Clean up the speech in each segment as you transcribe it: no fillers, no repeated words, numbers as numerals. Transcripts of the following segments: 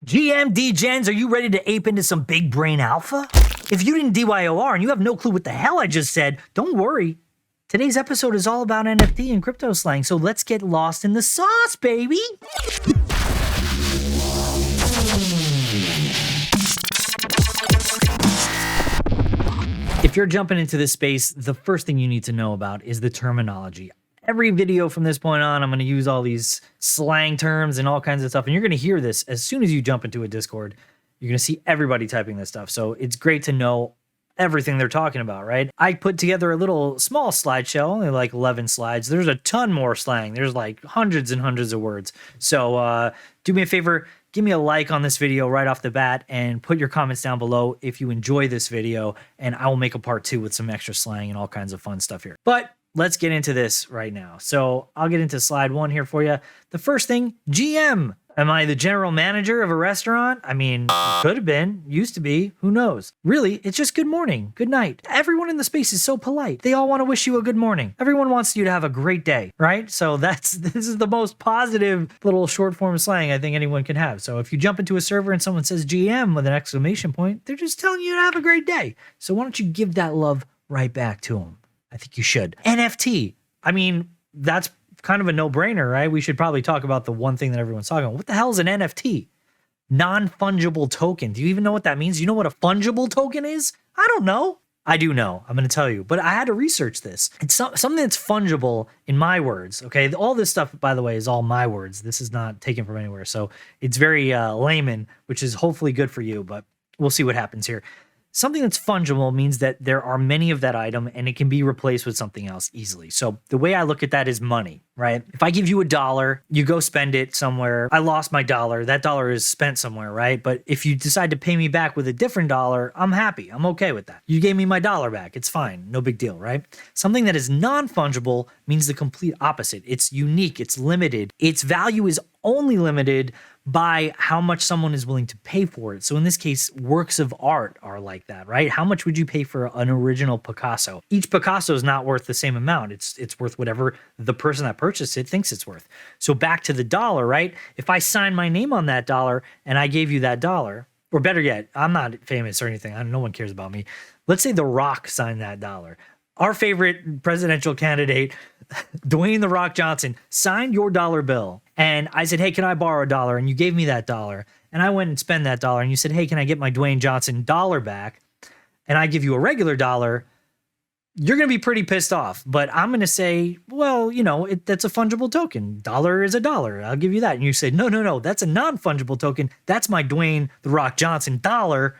GMD Gens, are you ready to ape into some big brain alpha? If you didn't DYOR and you have no clue what the hell I just said, don't worry. Today's episode is all about NFT and crypto slang, so let's get lost in the sauce, baby! If you're jumping into this space, the first thing you need to know about is the terminology. Every video from this point on, I'm going to use all these slang terms and all kinds of stuff, and you're going to hear this as soon as you jump into a Discord. You're going to see everybody typing this stuff, so it's great to know everything they're talking about, right? I put together a little small slideshow, only like 11 slides. There's a ton more slang. There's like hundreds and hundreds of words. So do me a favor, give me a like on this video right off the bat and put your comments down below if you enjoy this video, and I will make a part 2 with some extra slang and all kinds of fun stuff here. But let's get into this right now. So I'll get into slide 1 here for you. The first thing, GM. Am I the general manager of a restaurant? I mean, could have been, used to be, who knows? Really, it's just good morning, good night. Everyone in the space is so polite. They all want to wish you a good morning. Everyone wants you to have a great day, right? So this is the most positive little short form slang I think anyone can have. So if you jump into a server and someone says GM with an exclamation point, they're just telling you to have a great day. So why don't you give that love right back to them? I think you should. NFT. I mean, that's kind of a no-brainer, right? We should probably talk about the one thing that everyone's talking about. What the hell is an NFT? Non-fungible token. Do you even know what that means? You know what a fungible token is? I don't know. I do know. I'm going to tell you. But I had to research this. It's something that's fungible in my words, okay? All this stuff, by the way, is all my words. This is not taken from anywhere. So it's very layman, which is hopefully good for you, but we'll see what happens here. Something that's fungible means that there are many of that item and it can be replaced with something else easily. So the way I look at that is money, right? If I give you $1, you go spend it somewhere. I lost my dollar. That dollar is spent somewhere, right? But if you decide to pay me back with a different dollar, I'm happy. I'm okay with that. You gave me my dollar back. It's fine. No big deal, right? Something that is non-fungible means the complete opposite. It's unique. It's limited. Its value is only limited by how much someone is willing to pay for it. So in this case, works of art are like that, right? How much would you pay for an original Picasso? Each Picasso is not worth the same amount. It's worth whatever the person that purchased it thinks it's worth. So back to the dollar, right? If I sign my name on that dollar and I gave you that dollar, or better yet, I'm not famous or anything. No one cares about me. Let's say The Rock signed that dollar. Our favorite presidential candidate, Dwayne "The Rock" Johnson, signed your dollar bill. And I said, hey, can I borrow $1? And you gave me that dollar. And I went and spent that dollar. And you said, hey, can I get my Dwayne Johnson dollar back? And I give you a regular dollar. You're going to be pretty pissed off. But I'm going to say, well, you know, that's a fungible token. Dollar is a dollar. I'll give you that. And you say, no, that's a non-fungible token. That's my Dwayne "The Rock" Johnson dollar.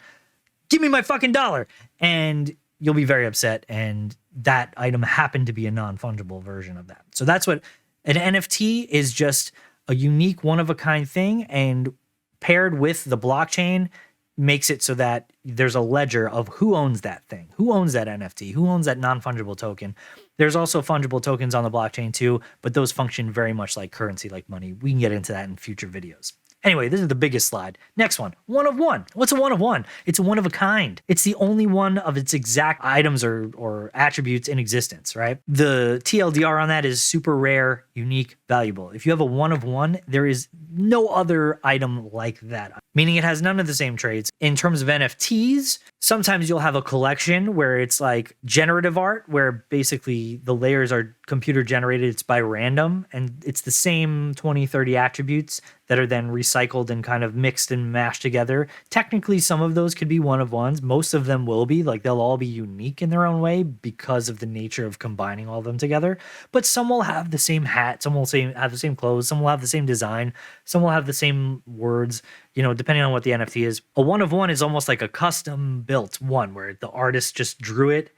Give me my fucking dollar. And you'll be very upset. And that item happened to be a non-fungible version of that. So that's what an NFT is, just a unique one-of-a-kind thing, and paired with the blockchain makes it so that there's a ledger of who owns that thing, who owns that NFT, who owns that non-fungible token. There's also fungible tokens on the blockchain too, but those function very much like currency, like money. We can get into that in future videos. Anyway, this is the biggest slide. Next one, one of one. What's a one of one? It's a one of a kind. It's the only one of its exact items or attributes in existence, right? The TLDR on that is super rare, unique, valuable. If you have a one of one, there is no other item like that, meaning it has none of the same traits. In terms of NFTs, sometimes you'll have a collection where it's like generative art, where basically the layers are computer generated. It's by random, and it's the same 20, 30 attributes that are then recycled and kind of mixed and mashed together. Technically, some of those could be one of ones. Most of them will be, like, they'll all be unique in their own way because of the nature of combining all of them together. But some will have the same hat, some will have the same clothes, some will have the same design, some will have the same words, you know, depending on what the NFT is. A one of one is almost like a custom built one where the artist just drew it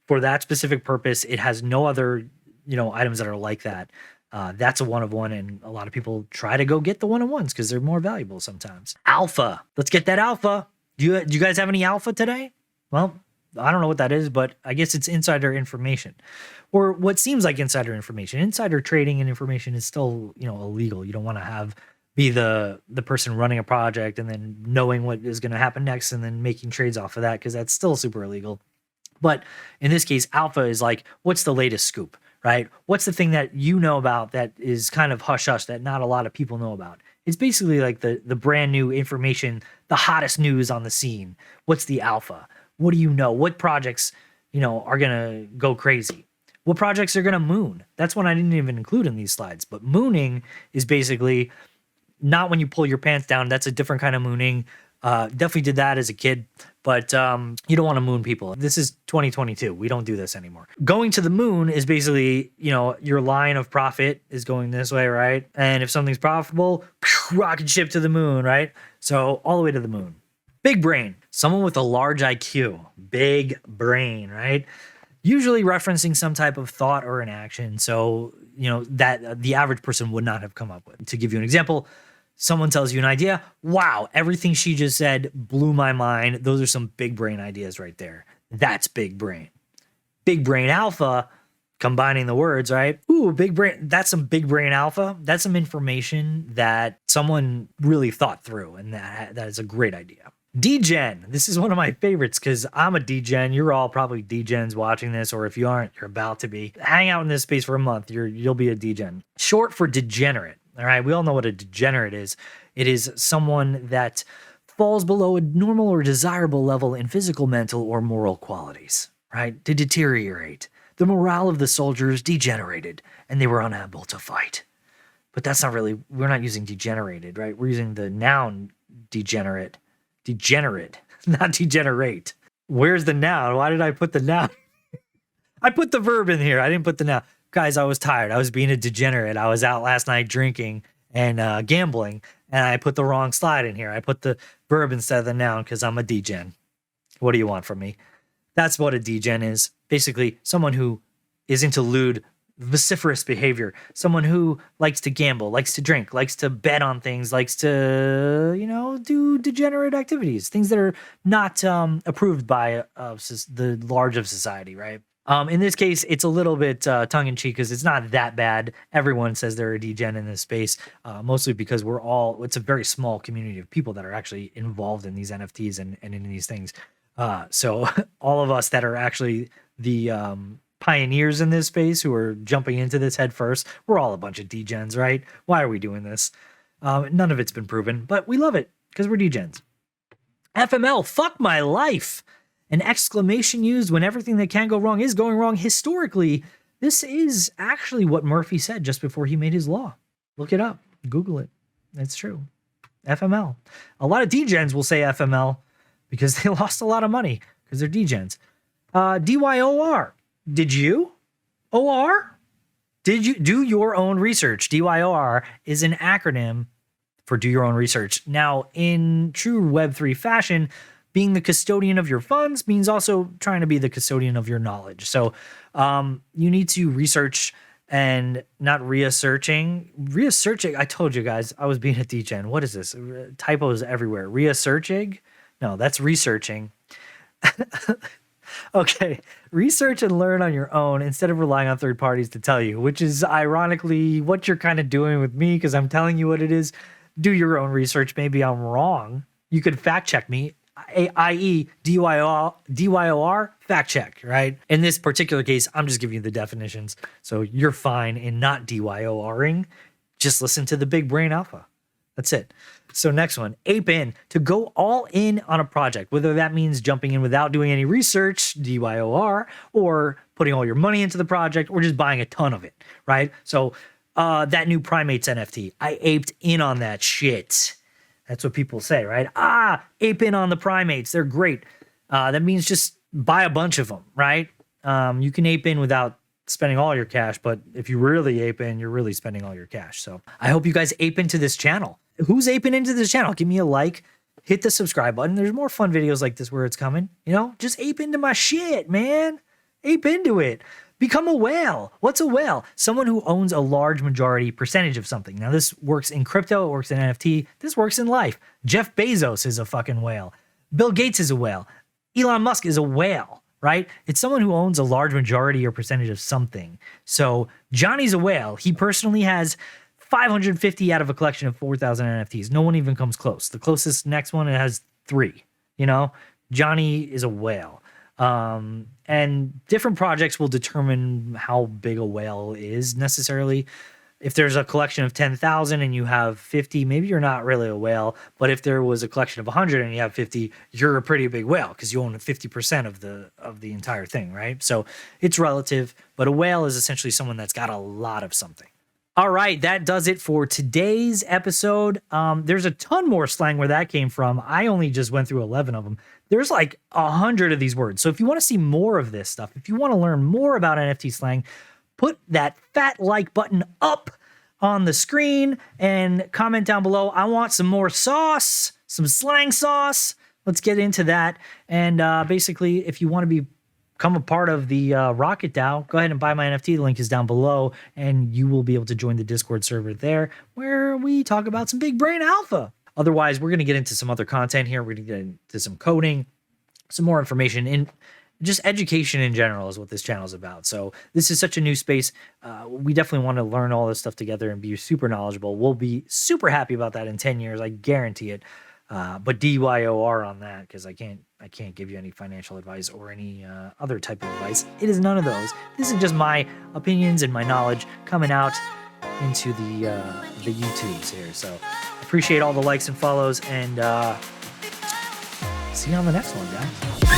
for that specific purpose. It has no other, you know, items that are like that. That's a one of one, and a lot of people try to go get the one of ones because they're more valuable sometimes. Alpha. Let's get that alpha. Do you guys have any alpha today? Well, I don't know what that is, but I guess it's insider information, or what seems like insider information. Insider trading and information is still, you know, illegal. You don't want to be the person running a project and then knowing what is going to happen next and then making trades off of that, because that's still super illegal. But in this case, alpha is like, what's the latest scoop, right? What's the thing that you know about that is kind of hush-hush that not a lot of people know about? It's basically like the brand new information, the hottest news on the scene. What's the alpha? What do you know? What projects, are going to go crazy? What projects are going to moon? That's one I didn't even include in these slides. But mooning is basically not when you pull your pants down. That's a different kind of mooning. Definitely did that as a kid, but you don't want to moon people. This is 2022. We don't do this anymore. Going to the moon is basically, your line of profit is going this way, right? And if something's profitable, rocket ship to the moon, right? So all the way to the moon. Big brain, someone with a large IQ, big brain, right? Usually referencing some type of thought or an action. So, that the average person would not have come up with. To give you an example, someone tells you an idea. Wow, everything she just said blew my mind. Those are some big brain ideas right there. That's big brain. Big brain alpha, combining the words, right? Ooh, big brain. That's some big brain alpha. That's some information that someone really thought through, and that is a great idea. Degen. This is one of my favorites because I'm a Degen. You're all probably Degens watching this, or if you aren't, you're about to be. Hang out in this space for a month. You'll be a Degen. Short for degenerate. All right, we all know what a degenerate is. It is someone that falls below a normal or desirable level in physical, mental, or moral qualities, right? To deteriorate. The morale of the soldiers degenerated, and they were unable to fight. But that's not really, we're not using degenerated, right? We're using the noun degenerate. Degenerate, not degenerate. Where's the noun? Why did I put the noun? I put the verb in here. I didn't put the noun. Guys, I was tired. I was being a degenerate. I was out last night drinking and gambling, and I put the wrong slide in here. I put the verb instead of the noun because I'm a degen. What do you want from me? That's what a degen is. Basically, someone who is into lewd, vociferous behavior. Someone who likes to gamble, likes to drink, likes to bet on things, likes to, do degenerate activities, things that are not approved by the large of society, right? In this case, it's a little bit tongue-in-cheek because it's not that bad. Everyone says they're a degen in this space, mostly because it's a very small community of people that are actually involved in these NFTs and in these things. So all of us that are actually the pioneers in this space who are jumping into this head first, we're all a bunch of degens, right? Why are we doing this? None of it's been proven, but we love it because we're degens. FML, fuck my life. An exclamation used when everything that can go wrong is going wrong. Historically, this is actually what Murphy said just before he made his law. Look it up. Google it. It's true. FML. A lot of degens will say FML because they lost a lot of money because they're degens. DYOR. Did you? OR? Did you do your own research? DYOR is an acronym for do your own research. Now, in true Web3 fashion, being the custodian of your funds means also trying to be the custodian of your knowledge. So you need to research and not researching. Researching, I told you guys, I was being a degen. What is this? Typos everywhere. Researching? No, that's researching. Okay, research and learn on your own instead of relying on third parties to tell you, which is ironically what you're kind of doing with me because I'm telling you what it is. Do your own research. Maybe I'm wrong. You could fact check me, i.e. DYOR, fact check, right? In this particular case, I'm just giving you the definitions. So you're fine in not DYORing. Just listen to the big brain alpha. That's it. So next one, ape in, to go all in on a project, whether that means jumping in without doing any research, DYOR, or putting all your money into the project, or just buying a ton of it, right? So that new Primates NFT, I aped in on that shit. That's what people say, right? Ape in on the Primates. They're great. That means just buy a bunch of them, right? You can ape in without spending all your cash, but if you really ape in, you're really spending all your cash. So I hope you guys ape into this channel. Who's aping into this channel? Give me a like, hit the subscribe button. There's more fun videos like this where it's coming. Just ape into my shit, man. Ape into it. Become a whale. What's a whale? Someone who owns a large majority percentage of something. Now, this works in crypto. It works in NFT. This works in life. Jeff Bezos is a fucking whale. Bill Gates is a whale. Elon Musk is a whale, right? It's someone who owns a large majority or percentage of something. So Johnny's a whale. He personally has 550 out of a collection of 4,000 NFTs. No one even comes close. The closest next one, it has 3. Johnny is a whale. And different projects will determine how big a whale is necessarily. if there's a collection of 10,000 and you have 50, maybe you're not really a whale. But if there was a collection of 100 and you have 50, you're a pretty big whale because you own 50% of the entire thing, right? So it's relative, but a whale is essentially someone that's got a lot of something. All right, that does it for today's episode. There's a ton more slang where that came from. I only just went through 11 of them. There's like 100 of these words. So if you want to see more of this stuff, if you want to learn more about NFT slang, put that fat like button up on the screen and comment down below. I want some more sauce, some slang sauce. Let's get into that. And basically, if you want to become a part of the RocketDAO, go ahead and buy my NFT. The link is down below, and you will be able to join the Discord server there where we talk about some big brain alpha. Otherwise, we're going to get into some other content here. We're going to get into some coding, some more information, and just education in general is what this channel is about. So this is such a new space. We definitely want to learn all this stuff together and be super knowledgeable. We'll be super happy about that in 10 years. I guarantee it. But DYOR on that, because I can't give you any financial advice or any other type of advice. It is none of those. This is just my opinions and my knowledge coming out into the YouTubes here. So appreciate all the likes and follows, and see you on the next one, guys.